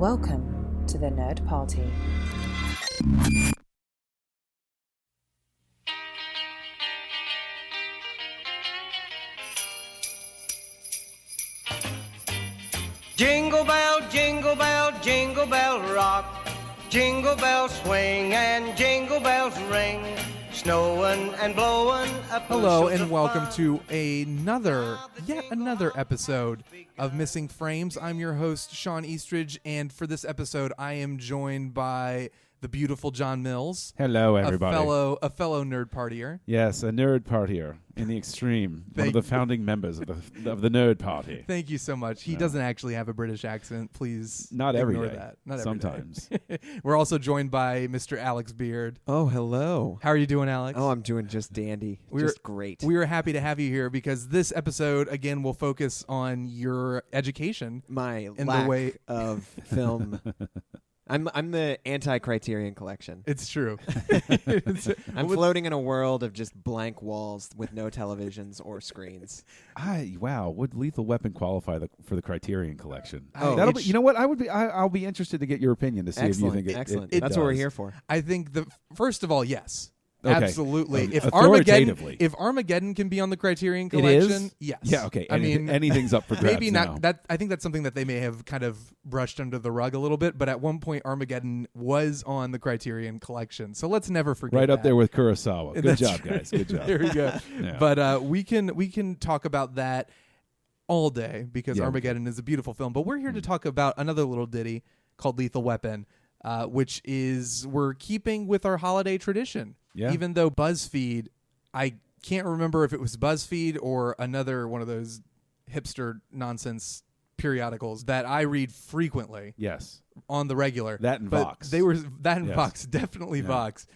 Welcome to the Nerd Party. Jingle bell, jingle bell, jingle bell rock. Jingle bells swing and jingle bells ring. Snowing and blowing. Hello and welcome to yet another episode of Missing Frames. I'm your host, Shawn Eastridge, and for this episode, I am joined by the beautiful John Mills. Hello, everybody. A fellow nerd partier. Yes, a nerd partier in the extreme. One of the founding members of the nerd party. Thank you so much. He doesn't actually have a British accent. Please not every ignore day. that. Not sometimes. Every day. We're also joined by Mr. Alex Beard. Oh, hello. How are you doing, Alex? Oh, I'm doing just dandy. Just great. We are happy to have you here because this episode, again, will focus on your education. My in lack the way of film. I'm the anti-Criterion collection. It's true. I'm floating in a world of just blank walls with no televisions or screens. Wow, would Lethal Weapon qualify for the Criterion collection? Oh, you know what? I'll be interested to get your opinion to see if you think it. Excellent. It That's does. what we're here for. I think first of all, yes. Okay. Absolutely. If Authoritatively. Armageddon can be on the Criterion collection, is? yes. Yeah, okay. I Anything's up for grabs maybe not. now. I think that's something that they may have kind of brushed under the rug a little bit, but at one point Armageddon was on the Criterion collection. So let's never forget Right up that. there with Kurosawa. Good That's job, right. guys. Good job. There we go. Yeah. But we can talk about that all day because Yeah. Armageddon is a beautiful film. But we're here to talk about another little ditty called Lethal Weapon, which is we're keeping with our holiday tradition. Yeah. Even though BuzzFeed, I can't remember if it was BuzzFeed or another one of those hipster nonsense periodicals that I read frequently. Yes. On the regular. That and but Vox. Yes. Vox, definitely Yeah. Vox.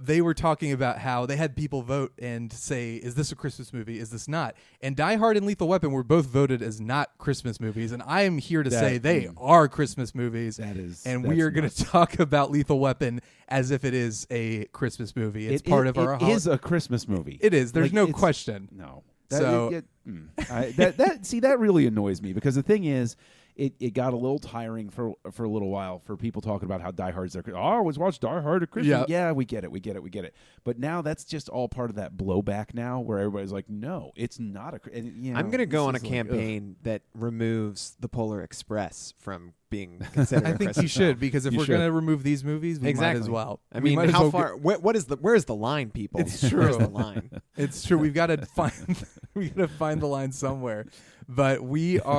They were talking about how they had people vote and say, is this a Christmas movie? Is this not? And Die Hard and Lethal Weapon were both voted as not Christmas movies. And I am here to say they are Christmas movies. And we are going to talk about Lethal Weapon as if it is a Christmas movie. It's part of our It is a Christmas movie. It is. There's no question. No. That really annoys me because the thing is, it got a little tiring for a little while for people talking about how Die Hard's their. Oh, I always watch Die Hard at Christmas. Yeah, we get it. But now that's just all part of that blowback now, where everybody's like, no, it's not a. I'm going to go on a campaign that removes the Polar Express from being considered. I think you should because if we're going to remove these movies, we might as well. I mean, how far? Where's the line, people? It's true. Where's the line? It's true. We've got to find the line somewhere. But we're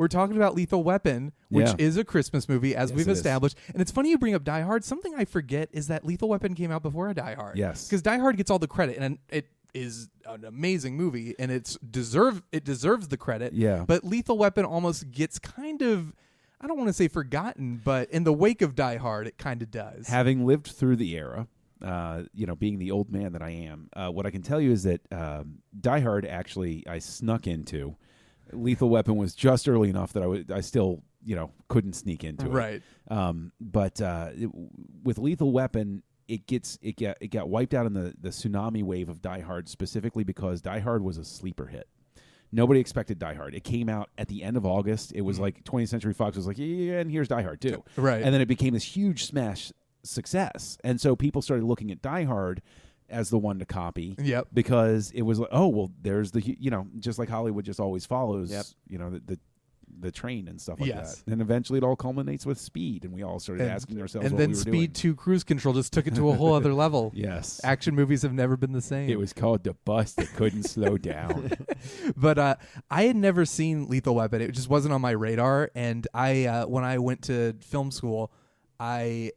talking about Lethal Weapon, which is a Christmas movie, as we've established. And it's funny you bring up Die Hard. Something I forget is that Lethal Weapon came out before Die Hard. Yes, because Die Hard gets all the credit, and it is an amazing movie, and it deserves the credit. Yeah, but Lethal Weapon almost gets kind of, I don't want to say forgotten, but in the wake of Die Hard, it kind of does. Having lived through the era. Being the old man that I am, what I can tell you is that Die Hard actually I snuck into. Lethal Weapon was just early enough that I still couldn't sneak into it. Right. But with Lethal Weapon, it got wiped out in the tsunami wave of Die Hard specifically because Die Hard was a sleeper hit. Nobody expected Die Hard. It came out at the end of August. It was like 20th Century Fox was like, yeah, and here's Die Hard too. Right. And then it became this huge smash success, and so people started looking at Die Hard as the one to copy. Yep. Because it was like, oh well, there's the just like Hollywood just always follows. Yep. The train and stuff like yes. that. And eventually it all culminates with Speed, and we all started asking ourselves. And what then we were Speed doing. 2 Cruise Control just took it to a whole other level. Yes. Action movies have never been the same. It was called The Bus That Couldn't Slow Down. But I had never seen Lethal Weapon. It just wasn't on my radar. And when I went to film school, I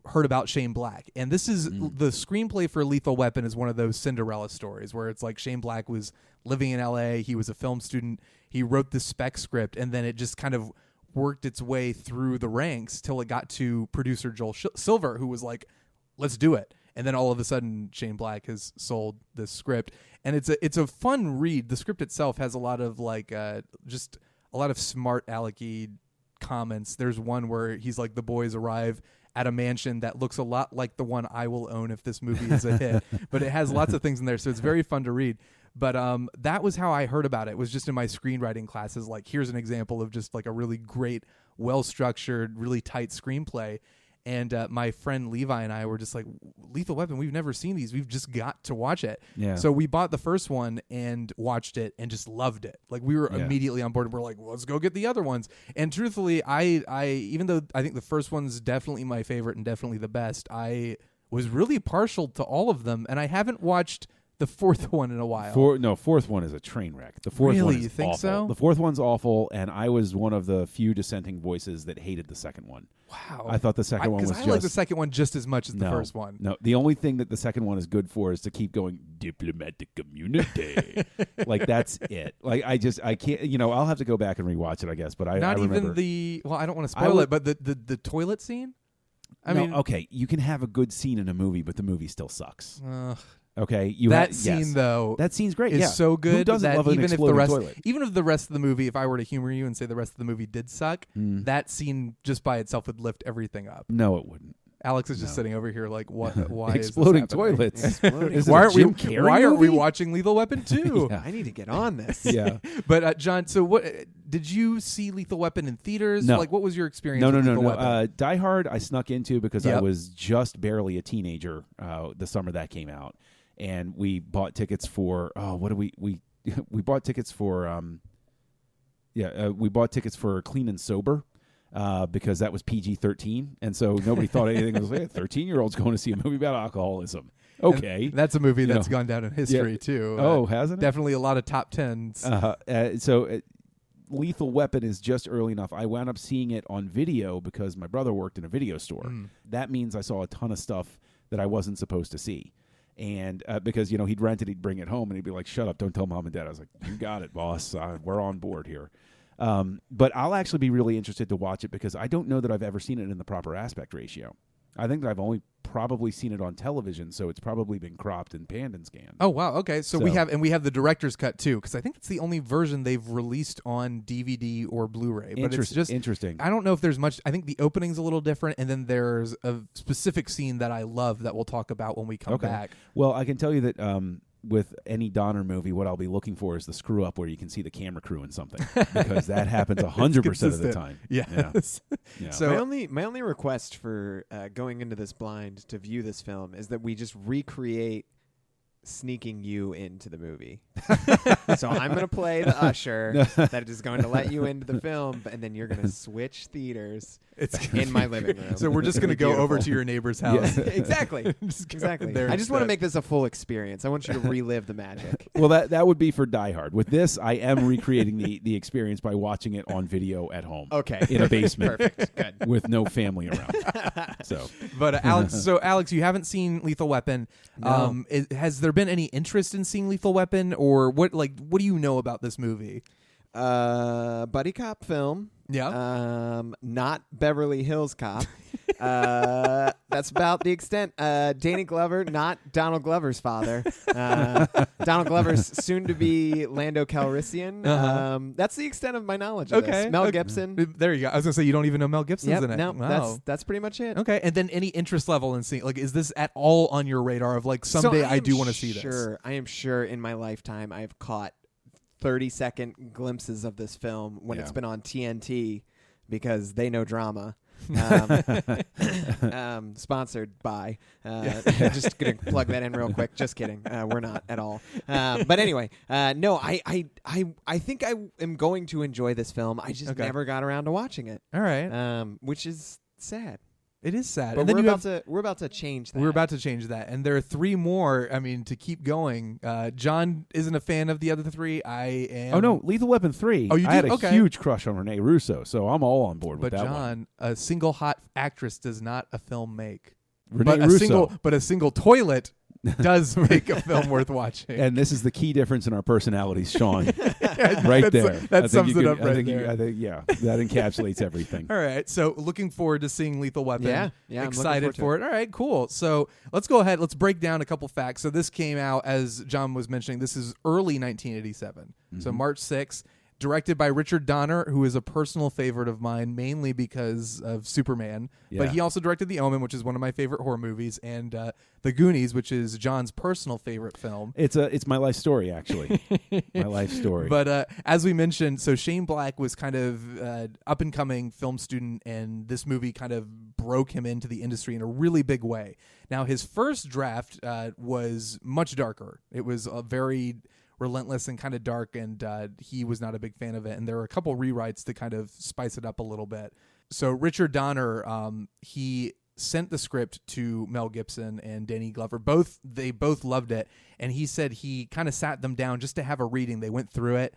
heard about Shane Black, and this is the screenplay for Lethal Weapon is one of those Cinderella stories where it's like Shane Black was living in LA, he was a film student, he wrote the spec script, and then it just kind of worked its way through the ranks till it got to producer Joel Silver, who was like, let's do it. And then all of a sudden Shane Black has sold this script, and it's a fun read. The script itself has a lot of just a lot of smart alecky comments. There's one where he's like, the boys arrive at a mansion that looks a lot like the one I will own if this movie is a hit. But it has lots of things in there, so it's very fun to read. But that was how I heard about it. Was just in my screenwriting classes. Like, here's an example of just like a really great, well-structured, really tight screenplay. And my friend Levi and I were just like, Lethal Weapon, we've never seen these. We've just got to watch it. Yeah. So we bought the first one and watched it and just loved it. Like, we were immediately on board. And we're like, well, let's go get the other ones. And truthfully, I even though I think the first one's definitely my favorite and definitely the best, I was really partial to all of them. And I haven't watched the fourth one in a while. Fourth one is a train wreck. The fourth Really? one is You think awful. so? The fourth one's awful, and I was one of the few dissenting voices that hated the second one. Wow. I thought the second one was I like the second one just as much as the first one. No, the only thing that the second one is good for is to keep going diplomatic community. Like, that's it. Like, I can't, I'll have to go back and rewatch it, I guess, but I Not remember. even the, well, I don't want to spoil it, but the toilet scene? I mean, okay, you can have a good scene in a movie, but the movie still sucks. Okay, that scene though, that scene's great. Is so good. Who doesn't that love an even if exploding the rest, toilet? even if the rest of the movie, if I were to humor you and say the rest of the movie did suck, that scene just by itself would lift everything up. No, it wouldn't. Alex is just sitting over here like, what? Why exploding is this happening? toilets? Exploding. Why aren't we? Jim Carrey Why aren't we movie? watching Lethal Weapon 2? Yeah. I need to get on this. Yeah. But John, so what did you see Lethal Weapon in theaters? No. Like, what was your experience? No. with Lethal Weapon? Die Hard, I snuck into because I Yep. was just barely a teenager the summer that came out, and we bought tickets for we bought tickets for we bought tickets for Clean and Sober. Because that was PG-13, and so nobody thought anything was like, 13-year-olds going to see a movie about alcoholism. Okay. And that's a movie that's gone down in history too. Oh, hasn't it? Definitely a lot of top tens. Lethal Weapon is just early enough. I wound up seeing it on video because my brother worked in a video store. That means I saw a ton of stuff that I wasn't supposed to see. And because, he'd rent it, he'd bring it home, and he'd be like, shut up, don't tell mom and dad. I was like, you got it, boss. We're on board here. But I'll actually be really interested to watch it because I don't know that I've ever seen it in the proper aspect ratio. I think that I've only probably seen it on television, so it's probably been cropped and panned and scanned. Oh wow, okay. So we have the director's cut too, because I think it's the only version they've released on DVD or Blu-ray. But it's just interesting. I don't know if there's much. I think the opening's a little different, and then there's a specific scene that I love that we'll talk about when we come back. Well, I can tell you that with any Donner movie, what I'll be looking for is the screw up where you can see the camera crew in something, because that happens 100% of the time. Yes. Yeah. So my only request for going into this blind to view this film is that we just recreate sneaking you into the movie. So I'm going to play the usher that is going to let you into the film, and then you're going to switch theaters in my living room. So we're just going to go over to your neighbor's house. Yeah. Exactly. Exactly. I just want to make this a full experience. I want you to relive the magic. Well, that would be for Die Hard. With this, I am recreating the experience by watching it on video at home. Okay. In a basement. Perfect. Good. With no family around. But Alex, you haven't seen Lethal Weapon. No. Has there been any interest in seeing Lethal Weapon, or what do you know about this movie? Buddy cop film. Yeah. Not Beverly Hills Cop. That's about the extent. Danny Glover, not Donald Glover's father. Donald Glover's soon to be Lando Calrissian. That's the extent of my knowledge of this. Mel Gibson. There you go. I was gonna say you don't even know Mel Gibson's in it. No, Wow. that's pretty much it. Okay, and then any interest level in seeing, is this at all on your radar of someday I do want to see this? I am sure in my lifetime I've caught 30-second glimpses of this film when it's been on TNT because they know drama. Sponsored by. Just gonna plug that in real quick. Just kidding. We're not at all. But anyway, no. I think I am going to enjoy this film. I just never got around to watching it. All right. Which is sad. It is sad. But and then we're about to change that. We're about to change that, and there are three more. I mean, to keep going. John isn't a fan of the other three. I am. Oh no, Lethal Weapon 3. Oh, you do? I had a Okay. huge crush on Renee Russo, so I'm all on board with But that John, a single hot actress does not a film make. Renee But Russo. a single toilet does make a film worth watching. And this is the key difference in our personalities, Sean. Right there. That sums it up right there. I think, that encapsulates everything. All right, so looking forward to seeing Lethal Weapon. Yeah, I'm excited looking for forward it. All right, cool. So let's go ahead. Let's break down a couple facts. So this came out, as John was mentioning, this is early 1987. So March 6th. Directed by Richard Donner, who is a personal favorite of mine, mainly because of Superman. Yeah. But he also directed The Omen, which is one of my favorite horror movies, and The Goonies, which is John's personal favorite film. It's my life story, actually. My life story. But as we mentioned, so Shane Black was kind of up and coming film student, and this movie kind of broke him into the industry in a really big way. Now, his first draft was much darker. It was a very relentless and kind of dark, and he was not a big fan of it. And there were a couple rewrites to kind of spice it up a little bit. So Richard Donner, he sent the script to Mel Gibson and Danny Glover. They both loved it, and he said he kind of sat them down just to have a reading. They went through it,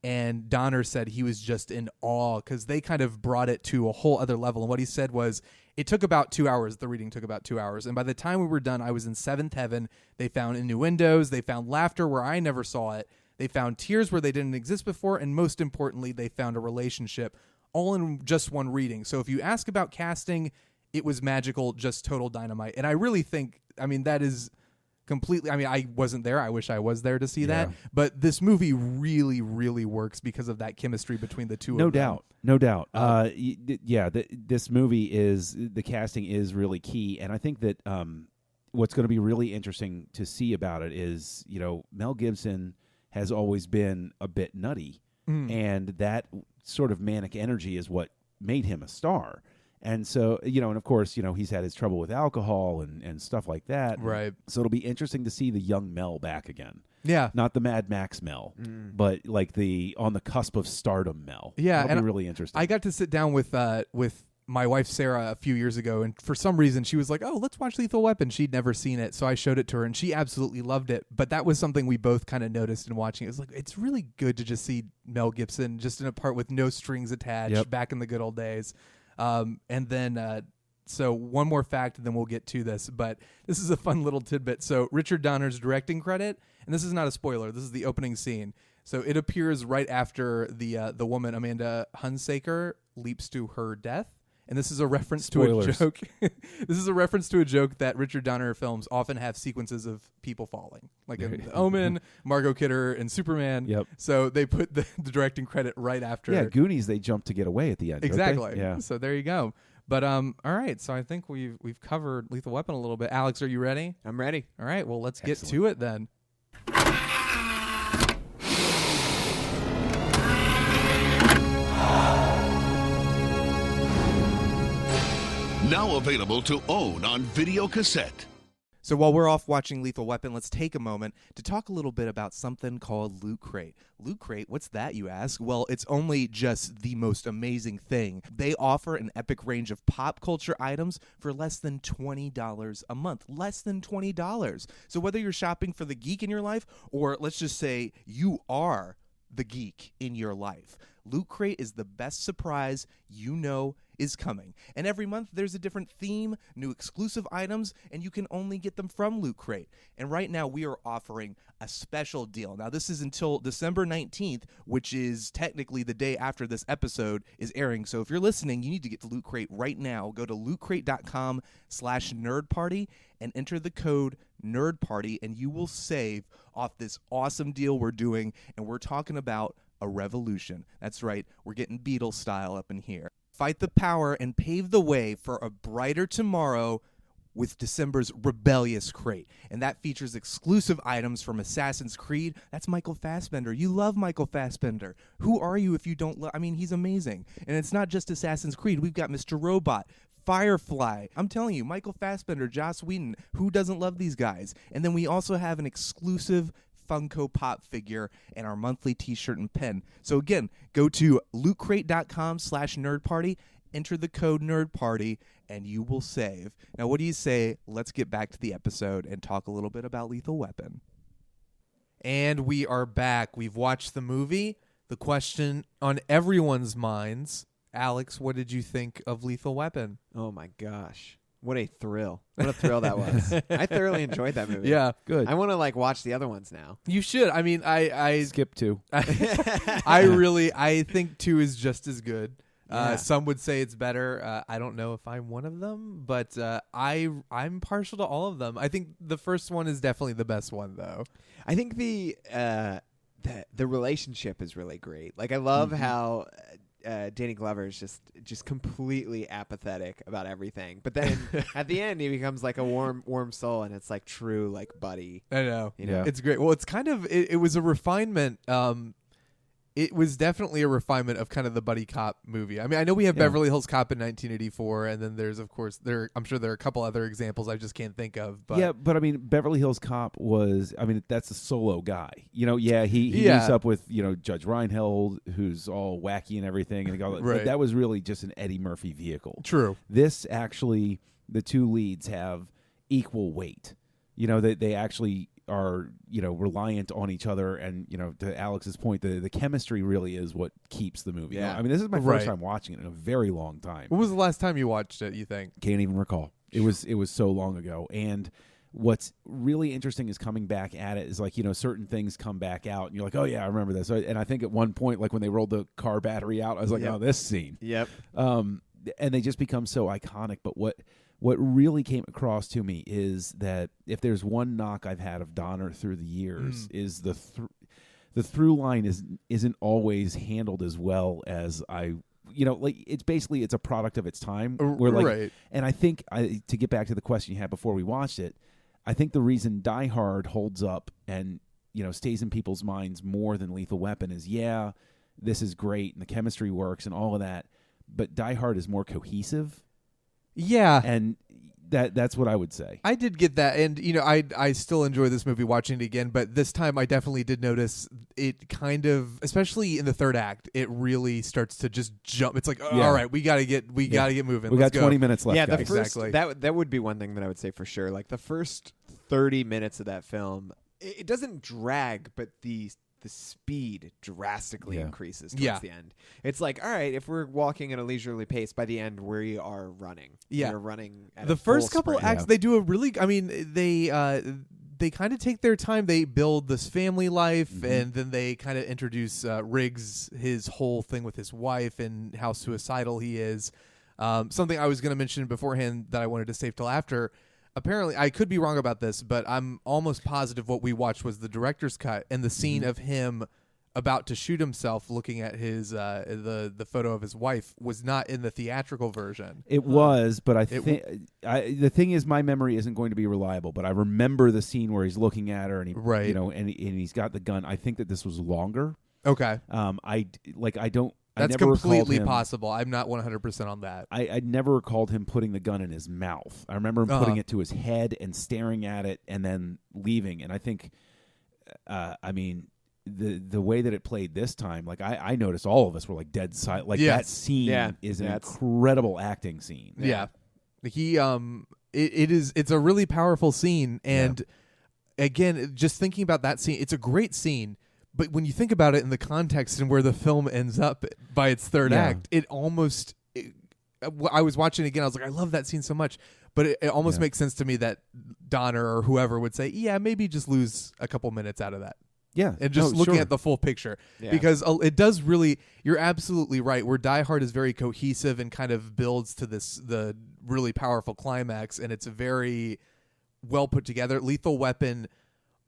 and Donner said he was just in awe because they kind of brought it to a whole other level. And what he said was, it took about 2 hours. The reading took about 2 hours. And by the time we were done, I was in seventh heaven. They found innuendos. They found laughter where I never saw it. They found tears where they didn't exist before. And most importantly, they found a relationship all in just one reading. So if you ask about casting, it was magical, just total dynamite. And I really think, that is completely, I wasn't there. I wish I was there to see that. But this movie really, really works because of that chemistry between the two of them. No doubt. This movie the casting is really key. And I think that what's going to be really interesting to see about it is, Mel Gibson has always been a bit nutty. And that sort of manic energy is what made him a star. And so, and of course, he's had his trouble with alcohol and stuff like that. Right. So it'll be interesting to see the young Mel back again. Yeah. Not the Mad Max Mel, but like the on the cusp of stardom Mel. Yeah. That'll be really interesting. I got to sit down with my wife, Sarah, a few years ago, and for some reason she was like, oh, let's watch Lethal Weapon. She'd never seen it, so I showed it to her, and she absolutely loved it. But that was something we both kind of noticed in watching it. It was like, it's really good to just see Mel Gibson just in a part with no strings attached back in the good old days. And then, so one more fact, and then we'll get to this, but this is a fun little tidbit. So Richard Donner's directing credit, and this is not a spoiler, this is the opening scene. So it appears right after the woman, Amanda Hunsaker, leaps to her death. And this is a reference to a joke. This is a reference to a joke that Richard Donner films often have sequences of people falling, like in The Omen, Margot Kidder, and Superman. Yep. So they put the directing credit right after. Yeah, Goonies, they jump to get away at the end. Exactly. Yeah. So there you go. But all right. So I think we've covered Lethal Weapon a little bit. Alex, are you ready? I'm ready. All right. Well, let's get to it then. Now available to own on video cassette. So while we're off watching Lethal Weapon, let's take a moment to talk a little bit about something called Loot Crate. Loot Crate, what's that, you ask? Well, it's only just the most amazing thing. They offer an epic range of pop culture items for less than $20 a month. Less than $20. So whether you're shopping for the geek in your life, or let's just say you are the geek in your life, Loot Crate is the best surprise you know is coming. And every month there's a different theme, new exclusive items, and you can only get them from Loot Crate. And right now we are offering a special deal. Now this is until December 19th, which is technically the day after this episode is airing. So if you're listening, you need to get to Loot Crate right now. Go to lootcrate.com/nerdparty and enter the code NERDPARTY, and you will save off this awesome deal we're doing. And we're talking about a revolution. That's right. We're getting Beatles style up in here. Fight the power and pave the way for a brighter tomorrow with December's Rebellious Crate. And that features exclusive items from Assassin's Creed. That's Michael Fassbender. You love Michael Fassbender. Who are you if you don't love? He's amazing. And it's not just Assassin's Creed. We've got Mr. Robot, Firefly. I'm telling you, Michael Fassbender, Joss Whedon. Who doesn't love these guys? And then we also have an exclusive Funko Pop figure and our monthly t-shirt and pen. So again, go to lootcrate.com/nerdparty, enter the code NERDPARTY, and you will save. Now, what do you say? Let's get back to the episode and talk a little bit about Lethal Weapon. And we are back. We've watched the movie. The question on everyone's minds, Alex, what did you think of Lethal Weapon? Oh my gosh. What a thrill. What a thrill that was. I thoroughly enjoyed that movie. Yeah. Good. I want to watch the other ones now. You should. I skip 2. I think 2 is just as good. Yeah. Some would say it's better. I don't know if I'm one of them, but I'm partial to all of them. I think the first one is definitely the best one, though. I think the the relationship is really great. Like I love how Danny Glover is just completely apathetic about everything, but then at the end he becomes like a warm soul, and it's like true like buddy. I know. You know? It's great. Well, it's kind of it was a refinement. It was definitely a refinement of kind of the buddy cop movie. I mean, I know we have Beverly Hills Cop in 1984, and then there's, of course, I'm sure there are a couple other examples I just can't think of. But yeah, but I mean, Beverly Hills Cop was, I mean, that's a solo guy. You know, he meets up with, Judge Reinhold, who's all wacky and everything. And Right. that was really just an Eddie Murphy vehicle. True. This actually, the two leads have equal weight. They actually are, reliant on each other. And, to Alex's point, the chemistry really is what keeps the movie. Yeah. I mean, this is my Right. first time watching it in a very long time. When was the last time you watched it, you think? Can't even recall. It was so long ago. And what's really interesting is coming back at it is like, certain things come back out and you're like, oh yeah, I remember this. And I think at one point, like when they rolled the car battery out, I was like, oh, this scene. Yep. And they just become so iconic. But what really came across to me is that if there's one knock I've had of Donner through the years is the through line isn't always handled as well as it's a product of its time. Right. And I think to get back to the question you had before we watched it, I think the reason Die Hard holds up and stays in people's minds more than Lethal Weapon is this is great and the chemistry works and all of that, but Die Hard is more cohesive. Yeah. And that's what I would say. I did get that, and I still enjoy this movie watching it again, but this time I definitely did notice it kind of, especially in the third act, it really starts to just jump. It's like, all right, we gotta get moving. We got 20 minutes left. Yeah, guys. the first Exactly. that would be one thing that I would say for sure. Like the first 30 minutes of that film, it doesn't drag, but the speed drastically increases towards the end. It's like, all right, if we're walking at a leisurely pace, by the end we are running. Yeah. We're running at The a full first couple sprint. acts, they do a really, I mean, they kind of take their time. They build this family life, and then they kind of introduce Riggs, his whole thing with his wife and how suicidal he is. Something I was going to mention beforehand that I wanted to save till after. Apparently, I could be wrong about this, but I'm almost positive what we watched was the director's cut, and the scene of him about to shoot himself looking at his the photo of his wife was not in the theatrical version. It was, but I think the thing is, my memory isn't going to be reliable. But I remember the scene where he's looking at her, and he, and he's got the gun. I think that this was longer. Okay, That's completely possible. I'm not 100% on that. I never recalled him putting the gun in his mouth. I remember him putting it to his head and staring at it and then leaving. And I think, the way that it played this time, like I noticed all of us were like dead silent. Like that scene is an incredible acting scene. Yeah. He it's a really powerful scene, and again, just thinking about that scene, it's a great scene. But when you think about it in the context and where the film ends up by its third act, it almost... I was watching it again, I was like, I love that scene so much. But it almost makes sense to me that Donner or whoever would say, maybe just lose a couple minutes out of that. Yeah. And just looking at the full picture. Yeah. Because it does really... You're absolutely right, where Die Hard is very cohesive and kind of builds to the really powerful climax, and it's very well put together. Lethal Weapon...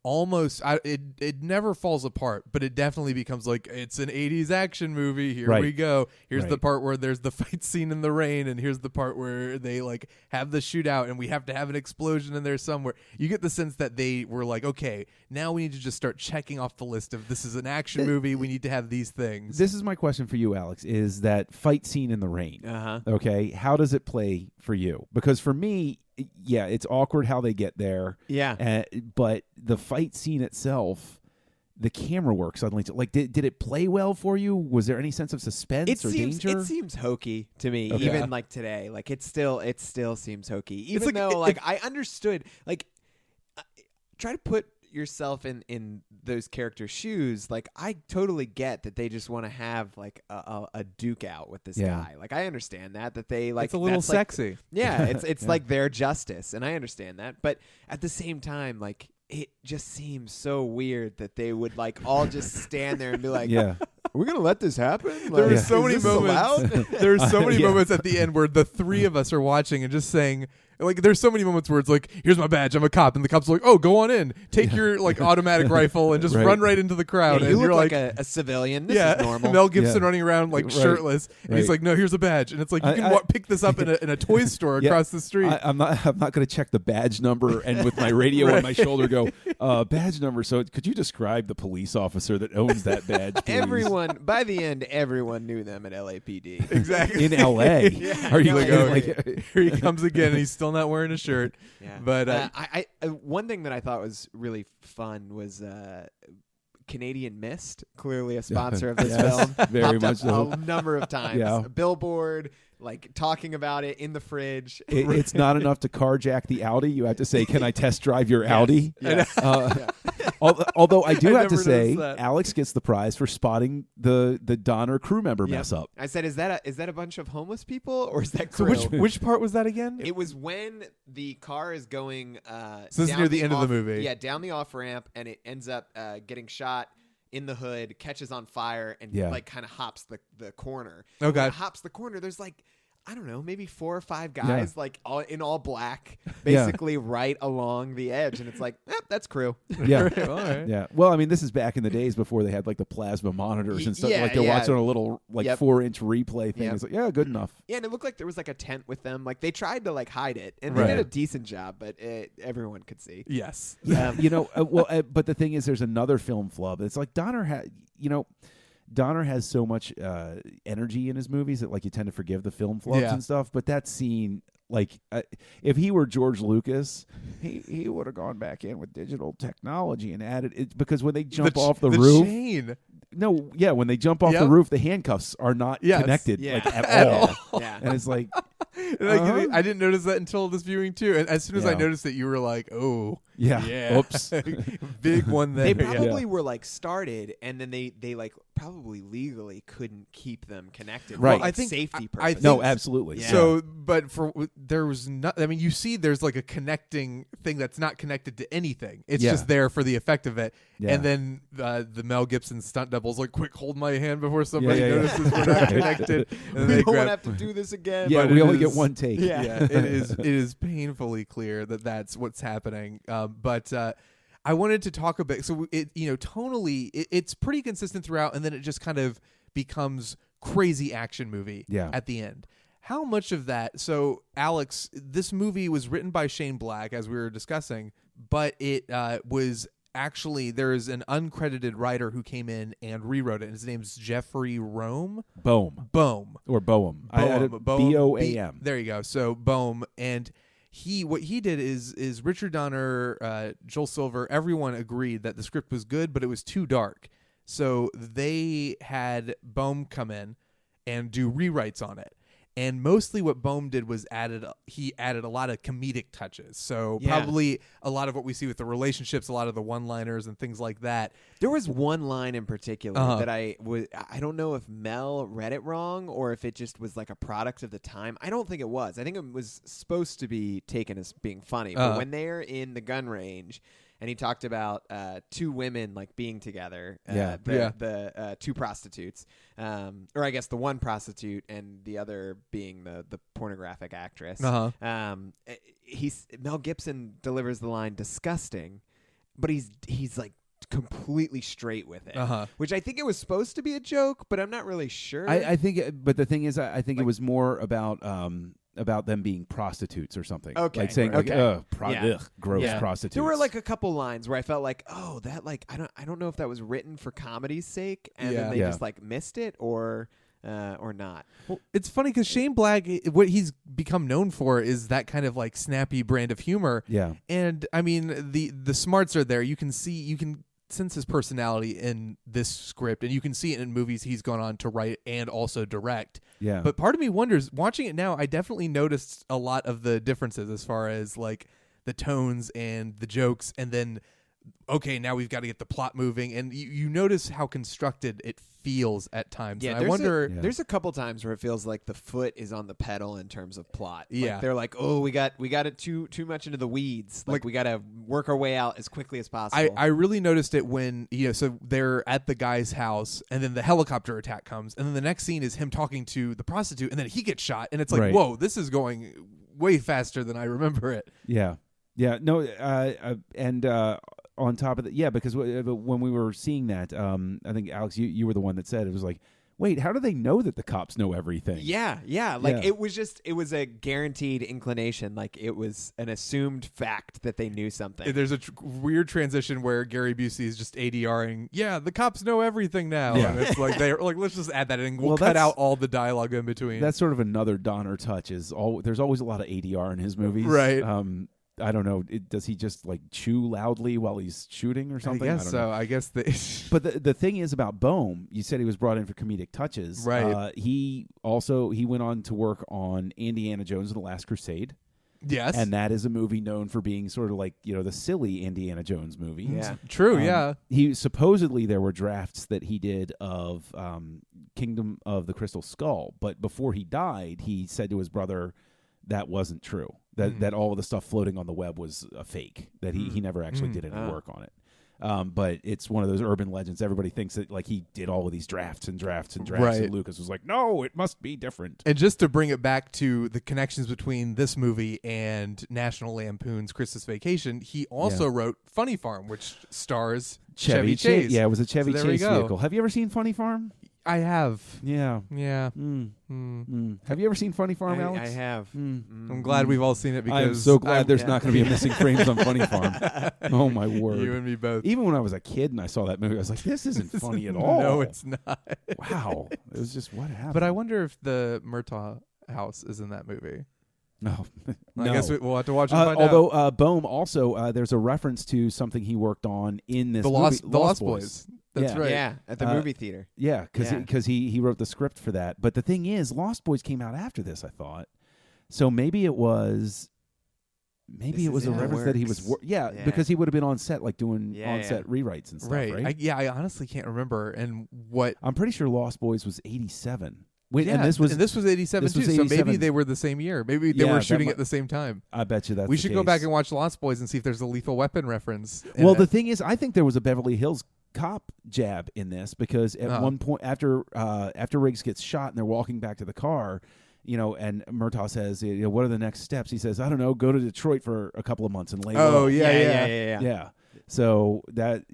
almost it never falls apart, but it definitely becomes like it's an 80s action movie. Here we go. Here's the part where there's the fight scene in the rain, and here's the part where they like have the shootout and we have to have an explosion in there somewhere. You get the sense that they were like, okay, now we need to just start checking off the list of this is an action movie. We need to have these things. This is my question for you, Alex, is that fight scene in the rain. Okay, how does it play for you? Because for me, it's awkward how they get there. Yeah. But the fight scene itself, the camera work suddenly, like, did it play well for you? Was there any sense of suspense danger? It seems hokey to me, even like today. Like it still seems hokey, even though I understood. Like, try to put yourself in those characters' shoes. Like, I totally get that they just want to have like a duke out with this guy. Like, I understand that they like it's a little sexy. It's like their justice, and I understand that. But at the same time, like, it just seems so weird that they would like all just stand there and be like, are we gonna let this happen? Like, there were so many moments. There are so many moments at the end where the three of us are watching and just saying, Like, there's so many moments where it's like, here's my badge, I'm a cop, and the cop's like, oh, go on in, take your like automatic rifle and just run right into the crowd. Yeah, and you you're look like a civilian. This is normal. Mel Gibson running around like Right. shirtless, and he's like, no, here's a badge, and it's like, you can pick this up in a toy store across the street. I'm not going to check the badge number and with my radio on my shoulder go, badge number. So could you describe the police officer that owns that badge, please? Everyone, by the end, everyone knew them at LAPD. Exactly. In L.A. Are you like, here he comes again, and he's still not wearing a shirt. Yeah. But I one thing that I thought was really fun was Canadian Mist, clearly a sponsor of this film. Very Popped much up so. a number of times. Yeah. A billboard, like talking about it in the fridge. It's not enough to carjack the Audi. You have to say, can I test drive your Audi? Yes. Although I do I have to never say, noticed that. Alex gets the prize for spotting the Donner crew member mess up. I said, is that a bunch of homeless people or is that so crew? which part was that again? It was when the car is going. So this is down near the end of the off- movie. Yeah, down the off ramp, and it ends up getting shot in the hood, catches on fire, and like kind of hops the corner. Okay. And when it hops the corner. There's like, I don't know, maybe 4 or 5 guys like all black, basically right along the edge, and it's like, that's crew. Yeah. All right. Yeah. Well, I mean, this is back in the days before they had like the plasma monitors and stuff. Yeah, like they're yeah. watching a little like 4-inch replay thing. Yep. It's like, yeah, good enough. Yeah, and it looked like there was like a tent with them. Like they tried to like hide it, and they Right. did a decent job, but everyone could see. Yes. Yeah. But the thing is, there's another film flub. It's like Donner has so much energy in his movies that like you tend to forgive the film flubs Yeah. and stuff. But that scene, like, if he were George Lucas, he would have gone back in with digital technology and added it because when they jump off the roof, chain. when they jump off the roof, the handcuffs are not connected like at all. Yeah. And it's like, I didn't notice that until this viewing too. And as soon as I Yeah. noticed it, you were like, "Oh, yeah. Oops. big one there." They probably Yeah. were like started, and then they like probably legally couldn't keep them connected. Right. For, like, I think- safety I purposes. No, absolutely. Yeah. So, but there was not. I mean, you see, there's like a connecting thing that's not connected to anything. It's Yeah. just there for the effect of it. Yeah. And then the Mel Gibson stunt double's like, "Quick, hold my hand before somebody Yeah. notices we're not connected." And then We they don't grab- want to have to do this again. Yeah, But we it only is- get one take. Yeah. It is painfully clear that that's what's happening. But I wanted to talk a bit. So tonally, it's pretty consistent throughout, and then it just kind of becomes crazy action movie at the end. How much of that? So, Alex, this movie was written by Shane Black, as we were discussing, but it was actually, there is an uncredited writer who came in and rewrote it. And his name's Jeffrey Boehm. Boehm. Or Boehm. B-O-A-M. There you go. So Boehm, and what he did is Richard Donner, Joel Silver, everyone agreed that the script was good, but it was too dark. So they had Boehm come in and do rewrites on it. And mostly what Boehm did was he added a lot of comedic touches. So probably a lot of what we see with the relationships, a lot of the one-liners and things like that. There was one line in particular that I don't know if Mel read it wrong or if it just was like a product of the time. I don't think it was. I think it was supposed to be taken as being funny. But when they're in the gun range and he talked about 2 women like being together, the 2 prostitutes, or I guess the one prostitute and the other being the pornographic actress. Mel Gibson delivers the line "disgusting," but he's like completely straight with it, which I think it was supposed to be a joke, but I'm not really sure. I think, but the thing is, I think it was more about them being prostitutes or something. Okay, like saying right. ugh, gross prostitutes. There were like a couple lines where I felt like, oh, that like I don't know if that was written for comedy's sake, and then they just like missed it or not. Well, it's funny because Shane Black, what he's become known for is that kind of like snappy brand of humor. Yeah. And I mean, the smarts are there. You can sense his personality in this script, and you can see it in movies he's gone on to write and also direct. Yeah. But part of me wonders, watching it now, I definitely noticed a lot of the differences as far as like the tones and the jokes, and then okay, now we've got to get the plot moving, and you notice how constructed it feels at times. Yeah, and I wonder. There's a couple times where it feels like the foot is on the pedal in terms of plot. Yeah. Like they're like, oh, we got it too much into the weeds. Like we got to work our way out as quickly as possible. I really noticed it when so they're at the guy's house, and then the helicopter attack comes, and then the next scene is him talking to the prostitute, and then he gets shot, and it's like, Right. whoa, this is going way faster than I remember it. Yeah. No, and on top of that, because when we were seeing that, I think Alex, you were the one that said it was like, wait, how do they know that the cops know everything? Yeah. It was a guaranteed inclination. Like it was an assumed fact that they knew something. There's a weird transition where Gary Busey is just ADRing. Yeah, the cops know everything now. Yeah. And it's like they're like, let's just add that in. We'll cut out all the dialogue in between. That's sort of another Donner touch. There's always a lot of ADR in his movies, right? I don't know. Does he just like chew loudly while he's shooting or something? I guess so. I guess But the thing is about Boehm, you said he was brought in for comedic touches. Right. He went on to work on Indiana Jones and the Last Crusade. Yes. And that is a movie known for being sort of like, the silly Indiana Jones movie. Yeah. True, yeah. He supposedly there were drafts that he did of Kingdom of the Crystal Skull, but before he died, he said to his brother that wasn't true. That all of the stuff floating on the web was a fake. That he never actually did any work on it. But it's one of those urban legends. Everybody thinks that like he did all of these drafts. Right. And Lucas was like, no, it must be different. And just to bring it back to the connections between this movie and National Lampoon's Christmas Vacation, he also wrote Funny Farm, which stars Chevy Chase. Yeah, it was a Chevy So there we Chase go. vehicle. Have you ever seen Funny Farm? I have. Yeah. Yeah. Have you ever seen Funny Farm, Alex? I have. I'm glad we've all seen it because I'm so glad there's not going to be a missing frames on Funny Farm. Oh, my word. You and me both. Even when I was a kid and I saw that movie, I was like, this isn't funny at all. No, it's not. Wow. It was just what happened. But I wonder if the Murtaugh house is in that movie. No. I guess we'll have to watch it and find out. Although Boehm also, there's a reference to something he worked on in this movie. The Lost Boys. That's right. Yeah, at the movie theater. Yeah, because he wrote the script for that. But the thing is, Lost Boys came out after this, I thought. So maybe it was a reference that he was because he would have been on set like doing on-set rewrites and stuff, right? I honestly can't remember. And what I'm pretty sure Lost Boys was 87. And this was 87 too. So maybe they were the same year. Maybe they were shooting at the same time. I bet you that's we the should case. go back and watch Lost Boys and see if there's a Lethal Weapon reference. Well, the thing is, I think there was a Beverly Hills Cop jab in this because at one point after Riggs gets shot and they're walking back to the car, and Murtaugh says, what are the next steps? He says, I don't know, go to Detroit for a couple of months and lay low. Yeah. So that,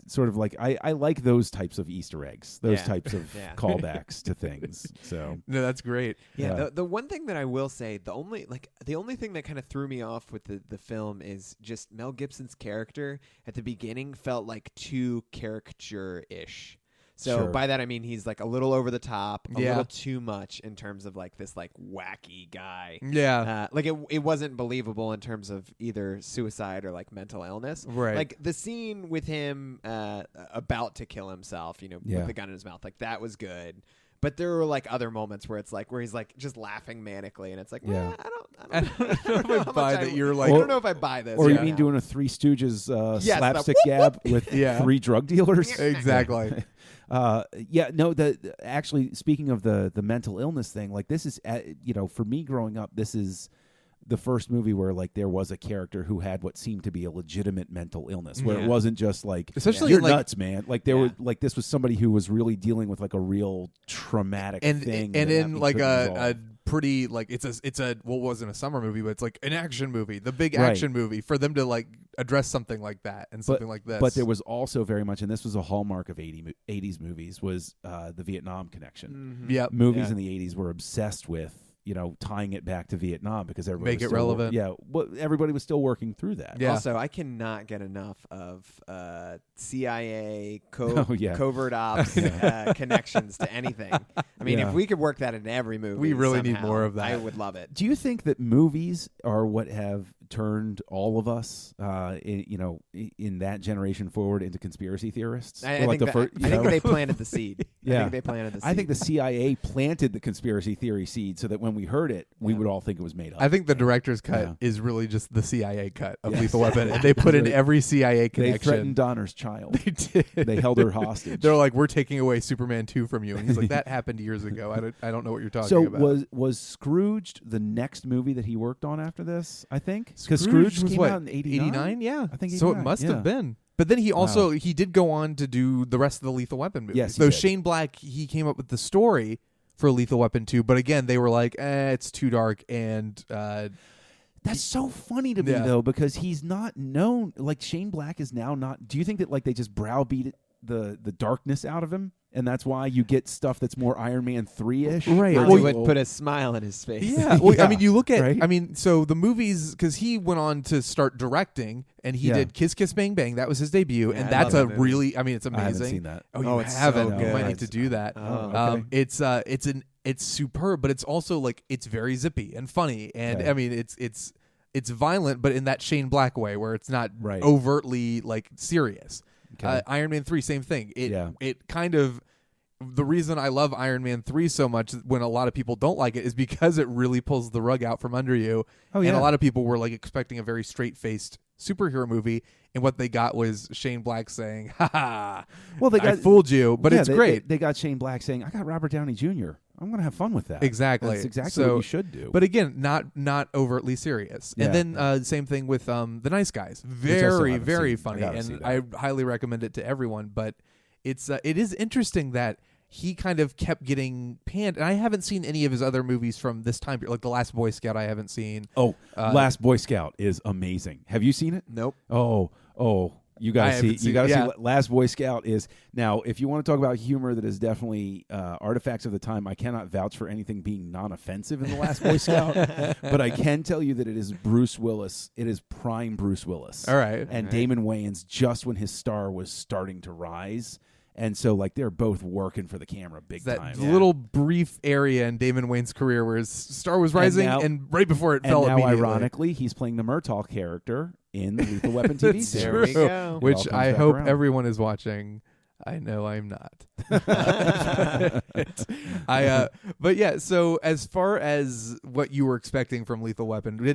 sort of like I like those types of Easter eggs, those types of callbacks to things. So no, that's great. Yeah. The one thing that I will say, the only thing that kind of threw me off with the film is just Mel Gibson's character at the beginning felt like too caricature-ish. So by that I mean he's like a little over the top, a little too much in terms of like this like wacky guy. Yeah. Like it wasn't believable in terms of either suicide or like mental illness. Right. Like the scene with him about to kill himself, with the gun in his mouth, like that was good. But there were like other moments where he's like just laughing manically, and it's like, I don't know if I buy that. You're like, I don't know if I buy this. Or you mean doing a Three Stooges slapstick gab with three drug dealers? Exactly. Actually, speaking of the mental illness thing, like this is, for me growing up, this is the first movie where like there was a character who had what seemed to be a legitimate mental illness, where it wasn't just like, especially you're like, nuts, man. Like there were like this was somebody who was really dealing with like a real traumatic thing, and in like a pretty like it's a what wasn't a summer movie, but it's like an action movie, the big action movie, for them to like address something like that and something like this. But there was also very much, and this was a hallmark of 80s movies, was the Vietnam connection. Mm-hmm. Yeah, movies in the 80s were obsessed with tying it back to Vietnam because everybody make was it relevant. Everybody was still working through that. Yeah. Also, I cannot get enough of CIA covert ops connections to anything. I mean, if we could work that into every movie, we really somehow, need more of that. I would love it. Do you think that movies are what have turned all of us, in that generation forward into conspiracy theorists? I think they planted the seed. Yeah. I think they planted the seed. I think the CIA planted the conspiracy theory seed so that when we heard it, we would all think it was made up. I think the director's cut is really just the CIA cut of Lethal Weapon, and they put in every CIA connection. They threatened Donner's child. They did. They held her hostage. They're like, we're taking away Superman 2 from you, and he's like, that happened years ago. I don't know what you're talking about. So was Scrooged the next movie that he worked on after this? I think because Scrooge was came what, out in 89? 89? Yeah, I think 89, so. It must have been. But then he also he did go on to do the rest of the Lethal Weapon movies. Yes, he so did. Shane Black, he came up with the story, for Lethal Weapon 2, but again, they were like, it's too dark, and that's so funny to me though, because he's not known. Like Shane Black is now not. Do you think that like they just browbeat the darkness out of him, and that's why you get stuff that's more Iron Man 3-ish? Right. Hollywood put a smile on his face. Yeah. Well, I mean, you look at. Right? I mean, so the movies, because he went on to start directing, and he did Kiss Kiss Bang Bang. That was his debut, Yeah, and I that's love a that movie. really. I mean, it's amazing. I haven't seen that. Oh, you it's so haven't? You good. might need to do that. Oh, okay. It's superb, but it's also like it's very zippy and funny, and Okay. I mean, it's violent, but in that Shane Black way, where it's not Right. overtly like serious. Okay. Iron Man 3, same thing. Yeah. It kind of. The reason I love Iron Man 3 so much when a lot of people don't like it is because it really pulls the rug out from under you. Oh, And yeah. a lot of people were like expecting a very straight-faced superhero movie, and what they got was Shane Black saying, "Ha ha, Well, they I got fooled you," but it's great. They got Shane Black saying, "I got Robert Downey Jr. I'm going to have fun with that." Exactly. That's exactly So- what you should do. But again, not overtly serious. Yeah. And then same thing with The Nice Guys. still Very, haven't very seen. funny, I gotta see and that. I highly recommend it to everyone. But it is interesting that he kind of kept getting panned, and I haven't seen any of his other movies from this time period, like The Last Boy Scout. I haven't seen. Last Boy Scout is amazing. Have you seen it? Nope. Oh, you I got to haven't see. seen You got to it, yeah. see. Last Boy Scout is now. If you want to talk about humor that is definitely artifacts of the time, I cannot vouch for anything being non-offensive in the Last Boy Scout, but I can tell you that it is Bruce Willis. It is prime Bruce Willis. All right. And Damon Wayans just when his star was starting to rise. And so, like, they're both working for the camera big That time. little brief area in Damon Wayne's career where his star was rising, now- and right before it And fell now, immediately. ironically, he's playing the Murtaugh character in the Lethal Weapon TV That's series. There we true. go. Which It all comes I back hope around. everyone is watching. I know I'm not. But yeah. So as far as what you were expecting from Lethal Weapon, were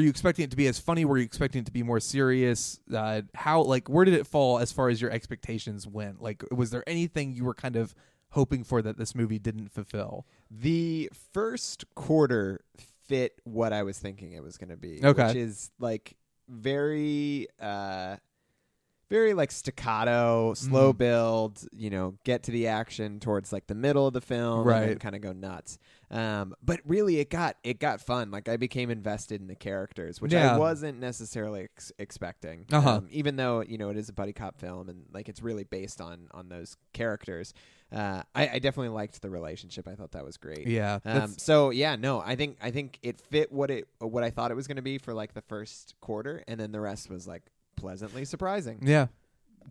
you expecting it to be as funny? Were you expecting it to be more serious? Where did it fall as far as your expectations went? Like, was there anything you were kind of hoping for that this movie didn't fulfill? The first quarter fit what I was thinking it was going to be. Okay. Which is like very like staccato, slow build, get to the action towards like the middle of the film and then Right. kind of go nuts. But really it got fun. Like I became invested in the characters, which Yeah. I wasn't necessarily expecting. Uh-huh. Even though, it is a buddy cop film and like it's really based on those characters. I definitely liked the relationship. I thought that was great. Yeah. I think it fit what I thought it was going to be for like the first quarter, and then the rest was like pleasantly surprising. Yeah.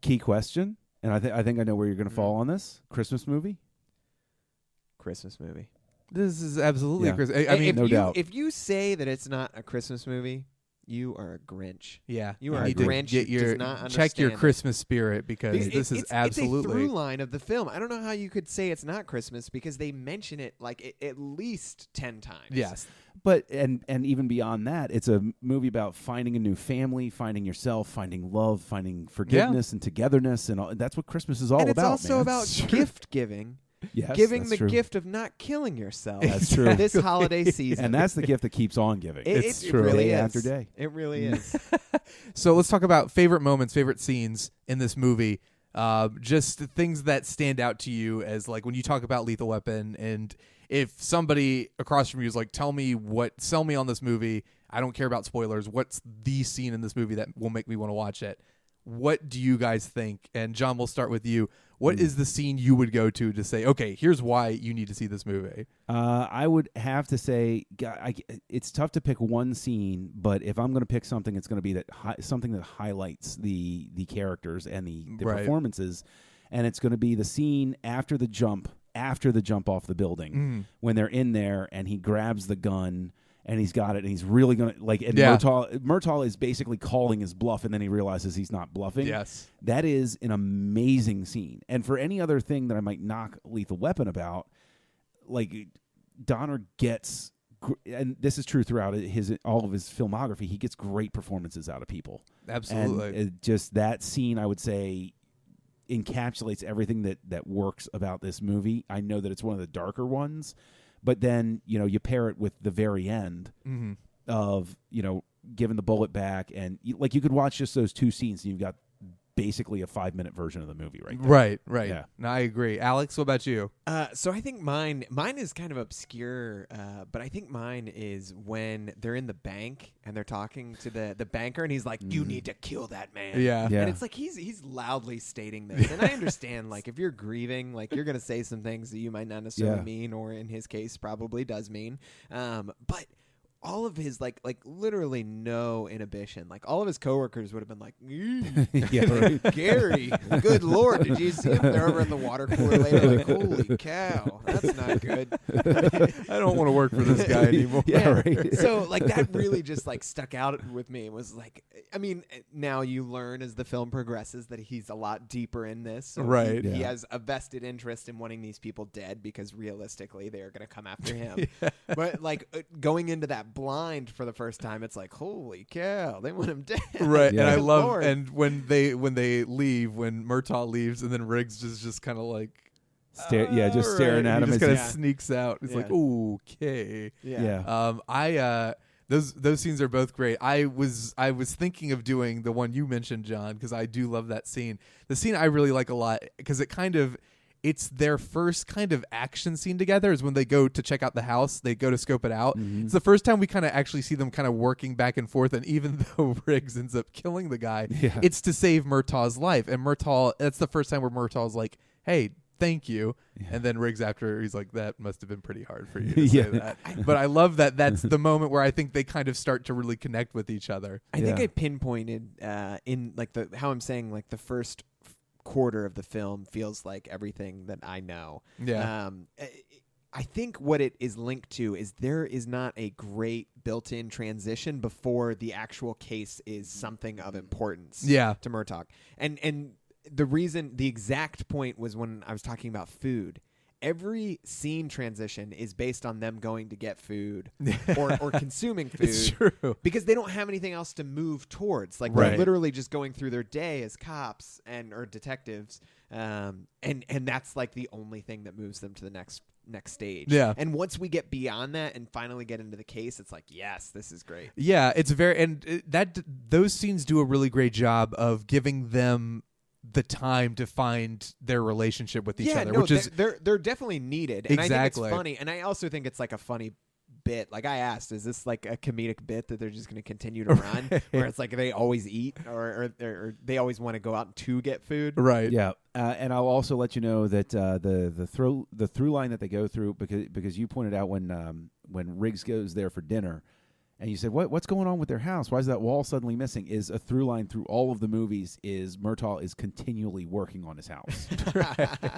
Key question, and I think I know where you're going to fall on this. Christmas movie? Christmas movie. This is absolutely Yeah. Chris. I mean, no doubt. If you say that it's not a Christmas movie, you are a Grinch. yeah. You are need a to Grinch get who does your not check your understand it. Christmas spirit because this is it's absolutely a through line of the film. I don't know how you could say it's not Christmas because they mention it like at least 10 times. yes. But and even beyond that, it's a movie about finding a new family, finding yourself, finding love, finding forgiveness and togetherness, and all, that's what Christmas is all And it's about. also man. about gift giving. Yes, Giving that's the true. gift of not killing yourself. That's true. This holiday season. and that's the gift that keeps on giving. It true. really Day is. after day. It really is. So let's talk about favorite moments, favorite scenes in this movie. Just the things that stand out to you as like when you talk about Lethal Weapon, and if somebody across from you is like, sell me on this movie. I don't care about spoilers. What's the scene in this movie that will make me want to watch it? What do you guys think? And John, we'll start with you. What is the scene you would go to say, okay, here's why you need to see this movie? I would have to say, it's tough to pick one scene, but if I'm going to pick something, it's going to be something that highlights the characters and the Right. performances, and it's going to be the scene after the jump off the building when they're in there and he grabs the gun. And he's got it, and he's really going to like. And Yeah. Murtaugh is basically calling his bluff, and then he realizes he's not bluffing. Yes. That is an amazing scene. And for any other thing that I might knock Lethal Weapon about, like Donner gets, and this is true throughout all of his filmography, he gets great performances out of people. Absolutely. And just that scene, I would say, encapsulates everything that works about this movie. I know that it's one of the darker ones. But then, you pair it with the very end of, giving the bullet back. And, you could watch just those two scenes, and you've got basically a 5-minute version of the movie right there. Right. Yeah. No, I agree. Alex, what about you? So I think mine is kind of obscure, but I think mine is when they're in the bank and they're talking to the banker, and he's like, "You need to kill that man." Yeah. Yeah. And it's like he's loudly stating this, and I understand, like, if you're grieving, like, you're gonna say some things that you might not necessarily mean, or in his case, probably does mean, but. All of his like literally no inhibition. Like all of his coworkers would have been like, Right. Gary, good Lord, did you see him? They're over in the water cooler later, like, holy cow, that's not good. I don't want to work for this guy anymore. Yeah, right. So like that really just like stuck out with me. It was like, I mean, now you learn as the film progresses that he's a lot deeper in this. So Right. He Yeah. has a vested interest in wanting these people dead because realistically they are going to come after him. But like going into that blind for the first time, it's like, holy cow, they want him dead. Right, Yeah. and I Good love, Lord. and when they leave, when Murtaugh leaves, and then Riggs is just kind of like, just staring at he him. just as kind of Yeah. sneaks out. He's like, okay. Yeah. Those scenes are both great. I was thinking of doing the one you mentioned, John, because I do love that scene. The scene I really like a lot because it's their first kind of action scene together is when they go to check out the house. They go to scope it out. Mm-hmm. It's the first time we kind of actually see them kind of working back and forth. And even though Riggs ends up killing the guy, it's to save Murtaugh's life. And that's the first time where Murtaugh's like, hey, thank you. And then Riggs after, he's like, that must have been pretty hard for you to say that. But I love that that's the moment where I think they kind of start to really connect with each other. I think I pinpointed in like how I'm saying like the first quarter of the film feels like everything that I know. Yeah. I think what it is linked to is there is not a great built-in transition before the actual case is something of importance Yeah. to Murtaugh. And the exact point was when I was talking about food. Every scene transition is based on them going to get food or consuming food. It's true. Because they don't have anything else to move towards. Like Right. they're literally just going through their day as cops or detectives. And that's like the only thing that moves them to the next stage. Yeah. And once we get beyond that and finally get into the case, it's like, yes, this is great. Yeah, it's those scenes do a really great job of giving them the time to find their relationship with each other, which is they're definitely needed. And Exactly. I think it's funny, and I also think it's like a funny bit. Like I asked, is this like a comedic bit that they're just going to continue to run, where it's like they always eat or they always want to go out to get food? right. Yeah, and I'll also let you know that the through line that they go through because you pointed out when Riggs goes there for dinner, and you said what's going on with their house? Why is that wall suddenly missing? Is a through line through all of the movies is Murtaugh is continually working on his house,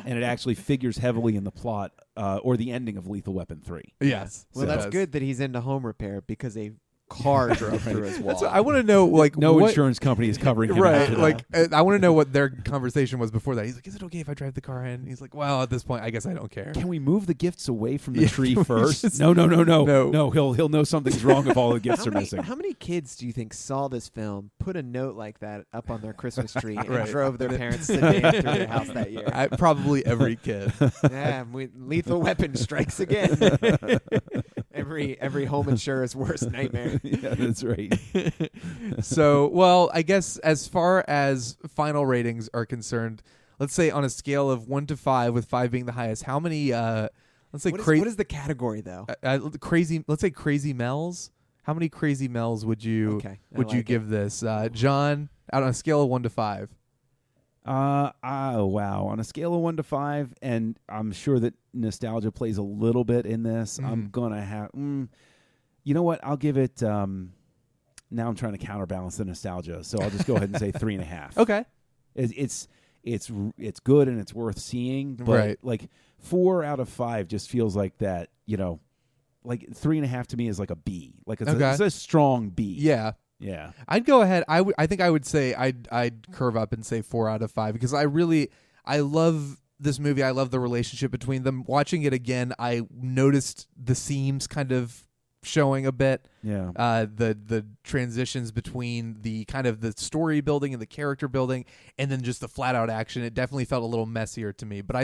and it actually figures heavily in the plot or the ending of Lethal Weapon 3. Yes. Well, So that's good that he's into home repair because a car drove through his wall. I want to know, like, No what, insurance company is covering him. right? after Like, that. I want to know what their conversation was before that. He's like, "Is it okay if I drive the car in?" He's like, "Well, at this point, I guess I don't care." Can we move the gifts away from the Yeah, tree can we first? just- No. No. He'll know something's wrong if all the gifts are missing. How many kids do you think saw this film, put a note like that up on their Christmas tree, and Right. drove their parents sedan through their house that year? Probably every kid. Yeah, Lethal Weapon strikes again. Every home insurer's worst nightmare. Yeah, that's right. So, well, I guess as far as final ratings are concerned, let's say on a scale of 1 to 5, with 5 being the highest, how many? Let's say What is the category though? crazy. Let's say crazy Mel's. How many crazy Mel's would you Okay, I would you like give this, John? Out on a scale of 1 to 5. Wow. On a scale of 1 to 5, and I'm sure that nostalgia plays a little bit in this. I'm gonna have. You know what? I'll give it. Now I'm trying to counterbalance the nostalgia, so I'll just go ahead and say 3.5. Okay. It's good and it's worth seeing, but Right. like 4 out of 5 just feels like that. Like 3.5 to me is like a B. Like it's a strong B. Yeah. Yeah. I'd go ahead. I think I would say I'd curve up and say 4 out of 5 because I love this movie. I love the relationship between them. Watching it again, I noticed the seams kind of showing a bit. Yeah. The transitions between the kind of the story building and the character building, and then just the flat out action. It definitely felt a little messier to me, but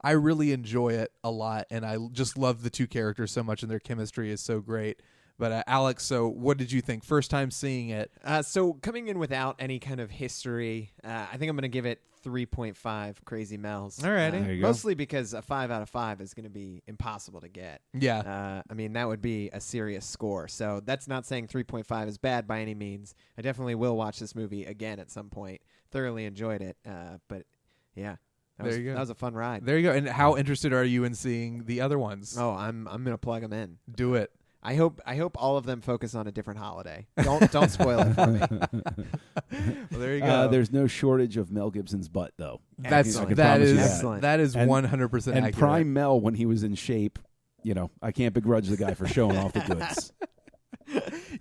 I really enjoy it a lot, and I just love the two characters so much, and their chemistry is so great. But Alex, so what did you think? First time seeing it. So coming in without any kind of history, I think I'm going to give it 3.5 Crazy Mel's. Alrighty. There you go. Mostly because a 5 out of 5 is going to be impossible to get. Yeah. I mean, that would be a serious score. So that's not saying 3.5 is bad by any means. I definitely will watch this movie again at some point. Thoroughly enjoyed it. But yeah, There you go. That was a fun ride. There you go. And how interested are you in seeing the other ones? Oh, I'm going to plug them in. Do it. I hope all of them focus on a different holiday. Don't spoil it for me. Well, there you go. There's no shortage of Mel Gibson's butt, though. That's I can that promise you is Excellent. that is And- 100% And accurate. prime Mel, when he was in shape, I can't begrudge the guy for showing off the goods.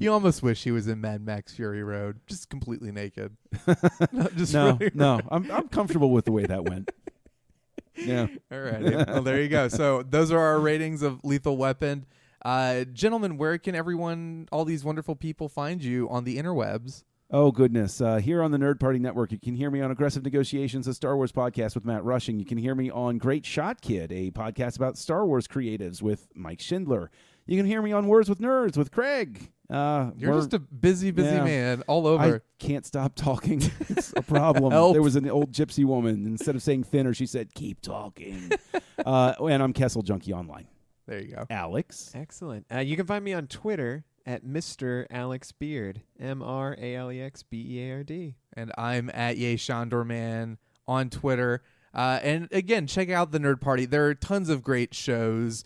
You almost wish he was in Mad Max Fury Road, just completely naked. Just No, really- no, I'm comfortable with the way that went. Yeah. All right. Well, there you go. So those are our ratings of Lethal Weapon. Gentlemen, where can all these wonderful people find you on the interwebs? Oh, goodness. Here on the Nerd Party Network, you can hear me on Aggressive Negotiations, a Star Wars podcast with Matt Rushing. You can hear me on Great Shot Kid, a podcast about Star Wars creatives with Mike Schindler. You can hear me on Words with Nerds with Craig. You're just a busy man all over. I can't stop talking. It's a problem. Help. There was an old gypsy woman. Instead of saying thinner, she said, keep talking. And I'm Kessel Junkie Online. There you go. Alex. Excellent. You can find me on Twitter at Mr. Alex Beard, MrAlexBeard. And I'm at Yay Shondorman on Twitter. And again, check out the Nerd Party. There are tons of great shows.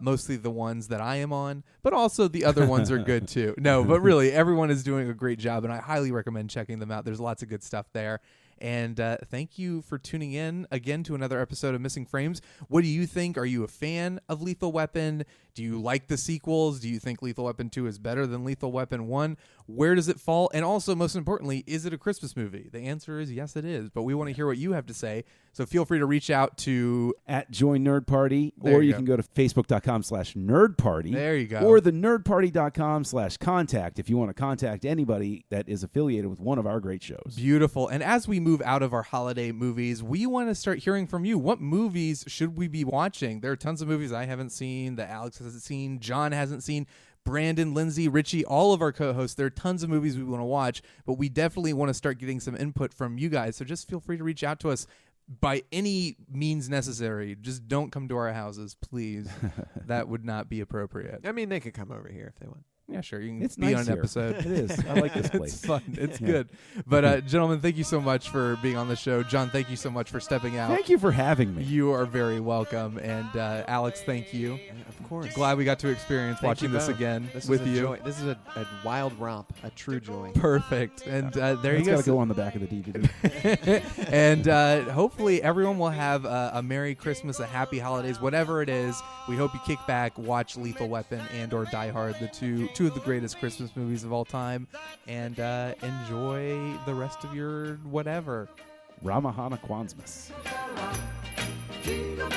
Mostly the ones that I am on, but also the other ones are good too. No, but really, everyone is doing a great job, and I highly recommend checking them out. There's lots of good stuff there. And thank you for tuning in again to another episode of Missing Frames. What do you think? Are you a fan of Lethal Weapon? Do you like the sequels? Do you think Lethal Weapon 2 is better than Lethal Weapon 1? Where does it fall? And also, most importantly, is it a Christmas movie? The answer is yes, it is. But we want to hear what you have to say. So feel free to reach out to At Join Nerd Party, There or you you go. can go to Facebook.com/Nerd Party. There you go. Or the NerdParty.com/contact if you want to contact anybody that is affiliated with one of our great shows. Beautiful. And as we move out of our holiday movies, we want to start hearing from you. What movies should we be watching? There are tons of movies I haven't seen, that Alex hasn't seen, John hasn't seen, Brandon, Lindsay, Richie, all of our co-hosts. There are tons of movies we want to watch, but we definitely want to start getting some input from you guys. So just feel free to reach out to us by any means necessary. Just don't come to our houses, please. That would not be appropriate. I mean, they could come over here if they want. Yeah, sure. You can It's be nice on an here. episode. It is. I like this place. It's fun. It's Yeah. good. But gentlemen, thank you so much for being on the show. John, thank you so much for stepping out. Thank you for having me. You are very welcome. And Alex, thank you. Of course. Glad we got to experience Thank watching you this both. again This with was a you. joy. This is a wild romp, a true joy. Perfect. And there you It's go. got to go on the back of the DVD. And hopefully everyone will have a Merry Christmas, a Happy Holidays, whatever it is. We hope you kick back, watch Lethal Weapon and or Die Hard, the two of the greatest Christmas movies of all time, and enjoy the rest of your whatever. Ramahana Kwanzmas. Jingle